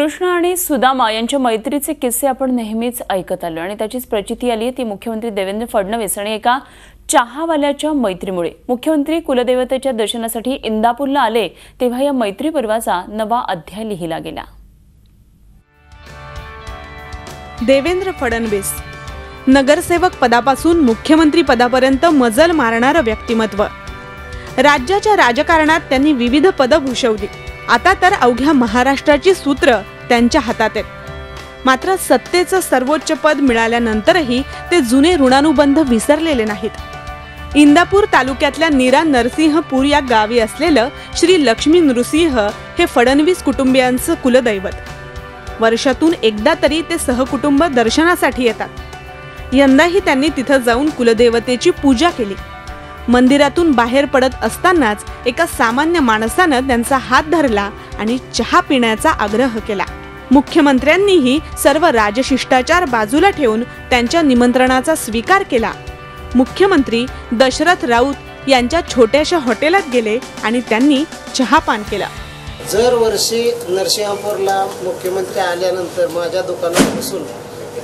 कृष्ण आणि सुदामा यांच्या मैत्रीचे किस्से आपण नेहमीच ऐकत आलो आणि त्याचीच प्रचिती आली ती मुख्यमंत्री देवेंद्र फडणवीस आणि एका चहावाल्याच्या मैत्रीमुळे। मुख्यमंत्री कुलदेवतेच्या दर्शनासाठी इंदापूरला आले तेव्हा या मैत्री पर्वाचा नवा अध्याय लिहिला गेला। देवेंद्र फडणवीस नगरसेवक पदापासून मुख्यमंत्री पदापर्यंत मजल मारणारं व्यक्तिमत्व। राज्याच्या राजकारणात त्यांनी विविध पद भूषवली। आता तर अवघ्या महाराष्ट्राची सूत्र त्यांच्या हातात आहेत। मात्र सत्तेचं सर्वोच्च पद मिळाल्यानंतरही ते जुने ऋणानुबंध विसरलेले नाहीत। इंदापूर तालुक्यातल्या नीरा नरसिंहपूर या गावी असलेलं श्री लक्ष्मी नृसिंह हे फडणवीस कुटुंबियांचं कुलदैवत। वर्षातून एकदा तरी ते सहकुटुंब दर्शनासाठी येतात। यंदाही त्यांनी तिथं जाऊन कुलदेवतेची पूजा केली। मंदिरातून बाहेर पडत असतानाच एका सामान्य माणसानं त्यांचा हात धरला आणि चहा पिण्याचा आग्रह केला। मुख्यमंत्र्यांनीही सर्व राजशिष्टाचार बाजूला ठेवून त्यांच्या निमंत्रणाचा स्वीकार केला। मुख्यमंत्री दशरथ राऊत यांच्या छोट्याशा हॉटेलात गेले आणि त्यांनी चहापान केला। जर वर्षी नरसिंहपूरला मुख्यमंत्री आल्यानंतर माझ्या दुकानात बसून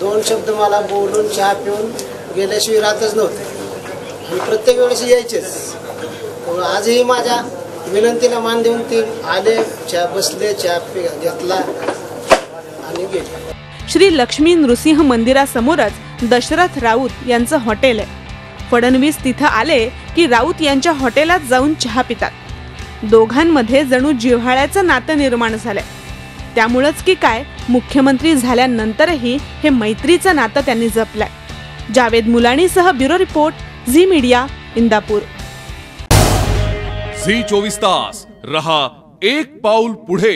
दोन शब्द मला बोलून चहा पिऊन गेल्याशिवाय राहतच नव्हते। प्रत्येक वेळेस यायचेच। आजही माझ्या विनंतीला मान देऊन ते आले, चहा बसले, चहा घेतला आणि गेले। श्री लक्ष्मी नृसिंह मंदिरासमोरच दशरथ राऊत यांचं हॉटेल आहे। फडणवीस तिथं आले की राऊत यांच्या हॉटेलात जाऊन चहा पितात। दोघांमध्ये जणू जिव्हाळ्याचं नातं निर्माण झालंय। त्यामुळेच की काय मुख्यमंत्री झाल्यानंतरही हे मैत्रीचं नातं त्यांनी जपलंय। जावेद मुलानीसह bureau report, Zee media, Indapur. Zee 24 तास रहा एक पाऊल पुढे।